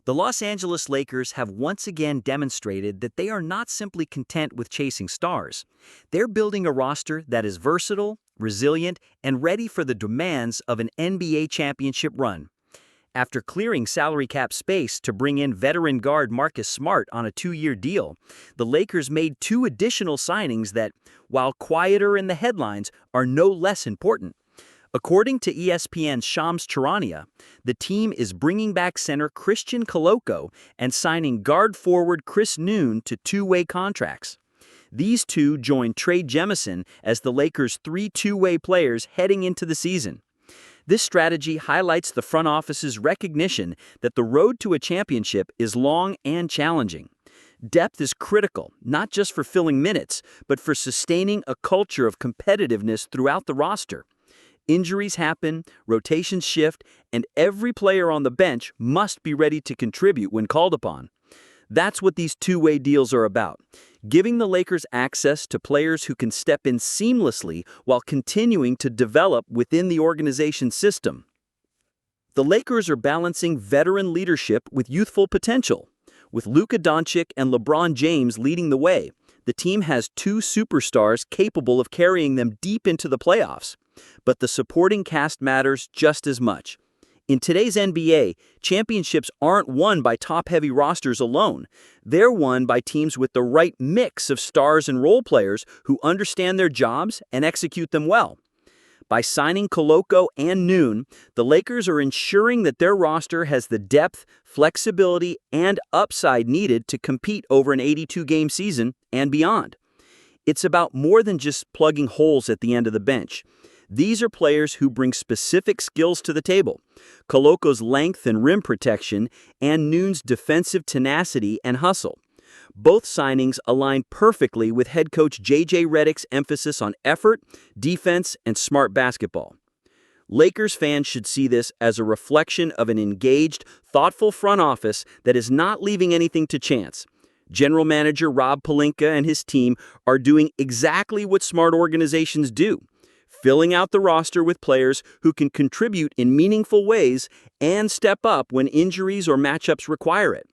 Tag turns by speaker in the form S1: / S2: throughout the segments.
S1: The Los Angeles Lakers have once again demonstrated that they are not simply content with chasing stars. They're building a roster that is versatile, resilient, and ready for the demands of an NBA championship run. After clearing salary cap space to bring in veteran guard Marcus Smart on a 2-year deal, the Lakers made 2 additional signings that, while quieter in the headlines, are no less important. According to ESPN's Shams Charania, the team is bringing back center Christian Koloko and signing guard forward Chris Manon to 2-way contracts. These two join Trey Jemison as the Lakers' 3 two-way players heading into the season. This strategy highlights the front office's recognition that the road to a championship is long and challenging. Depth is critical, not just for filling minutes, but for sustaining a culture of competitiveness throughout the roster. Injuries happen, rotations shift, and every player on the bench must be ready to contribute when called upon. That's what these two-way deals are about, giving the Lakers access to players who can step in seamlessly while continuing to develop within the organization's system. The Lakers are balancing veteran leadership with youthful potential. With Luka Dončić and LeBron James leading the way, the team has 2 superstars capable of carrying them deep into the playoffs. But the supporting cast matters just as much. In today's NBA, championships aren't won by top-heavy rosters alone. They're won by teams with the right mix of stars and role players who understand their jobs and execute them well. By signing Koloko and Manon, the Lakers are ensuring that their roster has the depth, flexibility, and upside needed to compete over an 82-game season and beyond. It's about more than just plugging holes at the end of the bench. These are players who bring specific skills to the table. Koloko's length and rim protection, and Manon's defensive tenacity and hustle. Both signings align perfectly with head coach JJ Redick's emphasis on effort, defense, and smart basketball. Lakers fans should see this as a reflection of an engaged, thoughtful front office that is not leaving anything to chance. General Manager Rob Pelinka and his team are doing exactly what smart organizations do, filling out the roster with players who can contribute in meaningful ways and step up when injuries or matchups require it.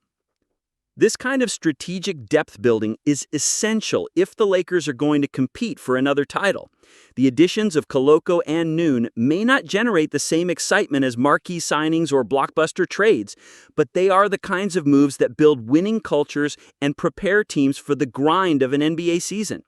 S1: This kind of strategic depth building is essential if the Lakers are going to compete for another title. The additions of Koloko and Manon may not generate the same excitement as marquee signings or blockbuster trades, but they are the kinds of moves that build winning cultures and prepare teams for the grind of an NBA season.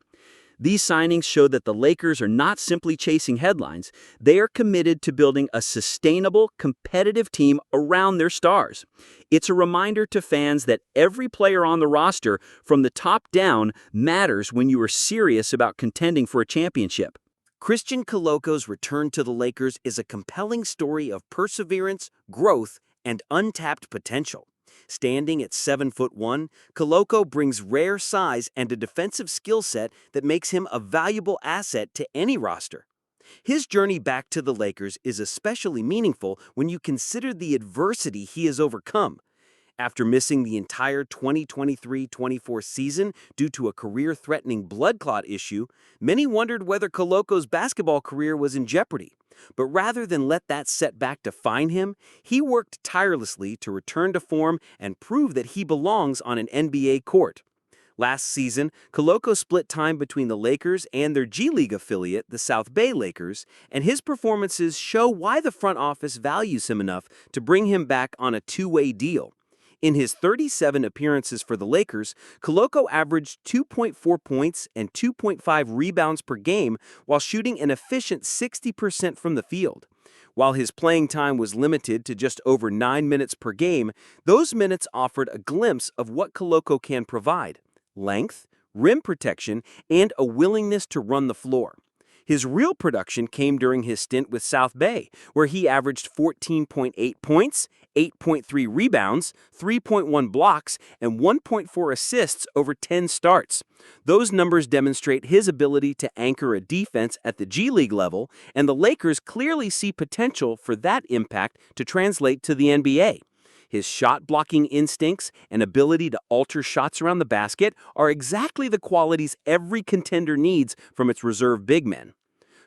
S1: These signings show that the Lakers are not simply chasing headlines. They are committed to building a sustainable, competitive team around their stars. It's a reminder to fans that every player on the roster, from the top down, matters when you are serious about contending for a championship. Christian Koloko's return to the Lakers is a compelling story of perseverance, growth, and untapped potential. Standing at 7'1", Koloko brings rare size and a defensive skill set that makes him a valuable asset to any roster. His journey back to the Lakers is especially meaningful when you consider the adversity he has overcome. After missing the entire 2023-24 season due to a career-threatening blood clot issue, many wondered whether Koloko's basketball career was in jeopardy. But rather than let that setback define him, he worked tirelessly to return to form and prove that he belongs on an NBA court. Last season, Koloko split time between the Lakers and their G League affiliate, the South Bay Lakers, and his performances show why the front office values him enough to bring him back on a 2-way deal. In his 37 appearances for the Lakers, Koloko averaged 2.4 points and 2.5 rebounds per game while shooting an efficient 60% from the field. While his playing time was limited to just over 9 minutes per game, those minutes offered a glimpse of what Koloko can provide: length, rim protection, and a willingness to run the floor. His real production came during his stint with South Bay, where he averaged 14.8 points, 8.3 rebounds, 3.1 blocks, and 1.4 assists over 10 starts. Those numbers demonstrate his ability to anchor a defense at the G League level, and the Lakers clearly see potential for that impact to translate to the NBA. His shot-blocking instincts and ability to alter shots around the basket are exactly the qualities every contender needs from its reserve big men.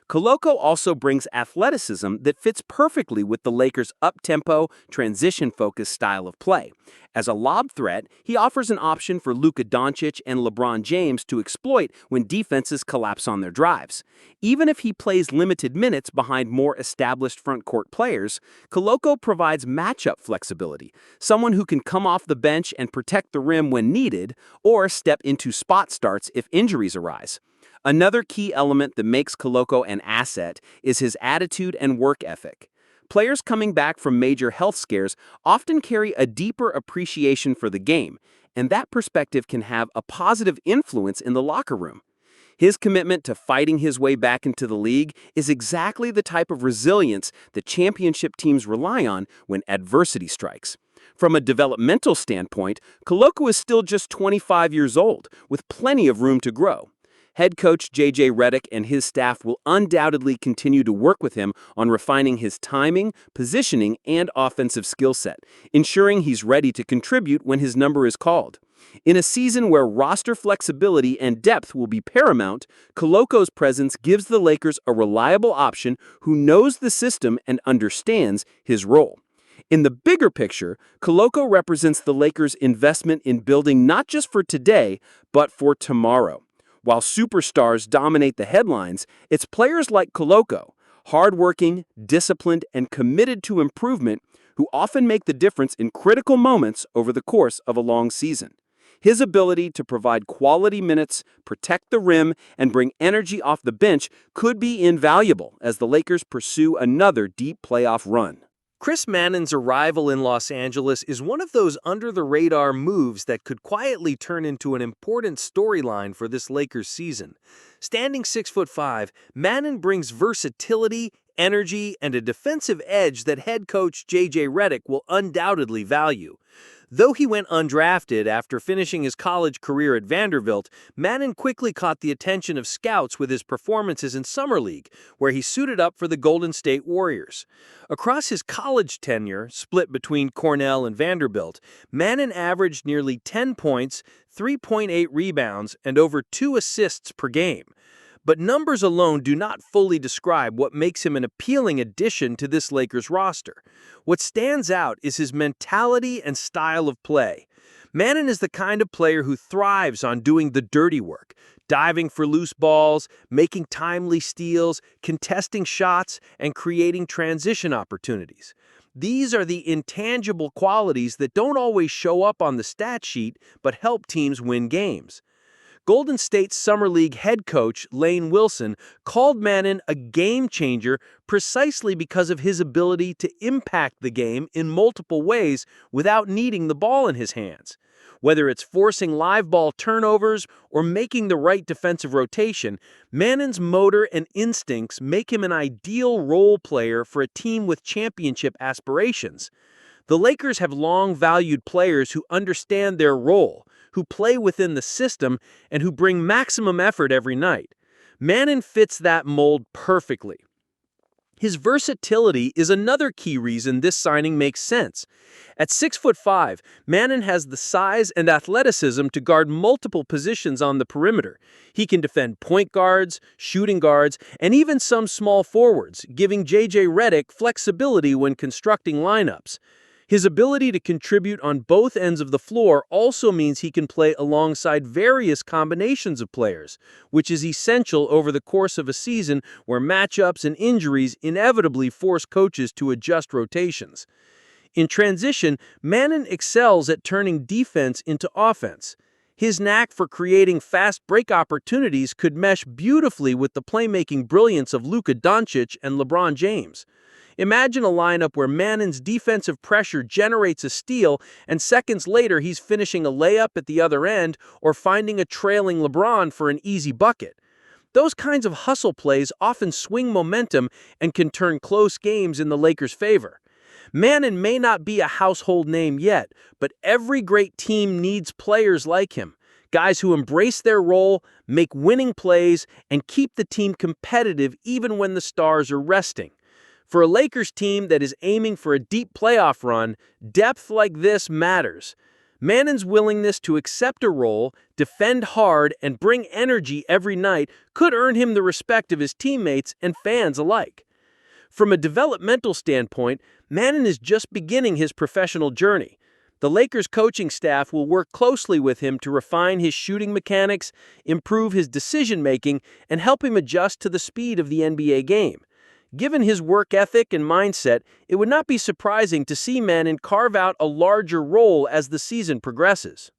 S2: Koloko also brings athleticism that fits perfectly with the Lakers' up-tempo, transition-focused style of play. As a lob threat, he offers an option for Luka Dončić and LeBron James to exploit when defenses collapse on their drives. Even if he plays limited minutes behind more established front-court players, Koloko provides matchup flexibility, someone who can come off the bench and protect the rim when needed, or step into spot starts if injuries arise. Another key element that makes Koloko an asset is his attitude and work ethic. Players coming back from major health scares often carry a deeper appreciation for the game, and that perspective can have a positive influence in the locker room. His commitment to fighting his way back into the league is exactly the type of resilience that championship teams rely on when adversity strikes. From a developmental standpoint, Koloko is still just 25 years old, with plenty of room to grow. Head coach JJ Redick and his staff will undoubtedly continue to work with him on refining his timing, positioning, and offensive skill set, ensuring he's ready to contribute when his number is called. In a season where roster flexibility and depth will be paramount, Koloko's presence gives the Lakers a reliable option who knows the system and understands his role. In the bigger picture, Koloko represents the Lakers' investment in building not just for today, but for tomorrow. While superstars dominate the headlines, it's players like Koloko, hardworking, disciplined, and committed to improvement, who often make the difference in critical moments over the course of a long season. His ability to provide quality minutes, protect the rim, and bring energy off the bench could be invaluable as the Lakers pursue another deep playoff run.
S1: Chris Manon's arrival in Los Angeles is one of those under-the-radar moves that could quietly turn into an important storyline for this Lakers season. Standing 6'5", Manon brings versatility, energy, and a defensive edge that head coach JJ Redick will undoubtedly value. Though he went undrafted after finishing his college career at Vanderbilt, Manon quickly caught the attention of scouts with his performances in Summer League, where he suited up for the Golden State Warriors. Across his college tenure, split between Cornell and Vanderbilt, Manon averaged nearly 10 points, 3.8 rebounds, and over 2 assists per game. But numbers alone do not fully describe what makes him an appealing addition to this Lakers roster. What stands out is his mentality and style of play. Manon is the kind of player who thrives on doing the dirty work, diving for loose balls, making timely steals, contesting shots, and creating transition opportunities. These are the intangible qualities that don't always show up on the stat sheet but help teams win games. Golden State's Summer League head coach, Lane Wilson, called Manon a game changer precisely because of his ability to impact the game in multiple ways without needing the ball in his hands. Whether it's forcing live ball turnovers or making the right defensive rotation, Manon's motor and instincts make him an ideal role player for a team with championship aspirations. The Lakers have long valued players who understand their role, who play within the system, and who bring maximum effort every night. Manon fits that mold perfectly. His versatility is another key reason this signing makes sense. At 6'5", Manon has the size and athleticism to guard multiple positions on the perimeter. He can defend point guards, shooting guards, and even some small forwards, giving JJ Redick flexibility when constructing lineups. His ability to contribute on both ends of the floor also means he can play alongside various combinations of players, which is essential over the course of a season where matchups and injuries inevitably force coaches to adjust rotations. In transition, Manon excels at turning defense into offense. His knack for creating fast break opportunities could mesh beautifully with the playmaking brilliance of Luka Dončić and LeBron James. Imagine a lineup where Manon's defensive pressure generates a steal, and seconds later he's finishing a layup at the other end or finding a trailing LeBron for an easy bucket. Those kinds of hustle plays often swing momentum and can turn close games in the Lakers' favor. Manon may not be a household name yet, but every great team needs players like him. Guys who embrace their role, make winning plays, and keep the team competitive even when the stars are resting. For a Lakers team that is aiming for a deep playoff run, depth like this matters.
S2: Manon's willingness to accept a role, defend hard, and bring energy every night could earn him the respect of his teammates and fans alike. From a developmental standpoint, Manon is just beginning his professional journey. The Lakers coaching staff will work closely with him to refine his shooting mechanics, improve his decision-making, and help him adjust to the speed of the NBA game. Given his work ethic and mindset, it would not be surprising to see Manon carve out a larger role as the season progresses.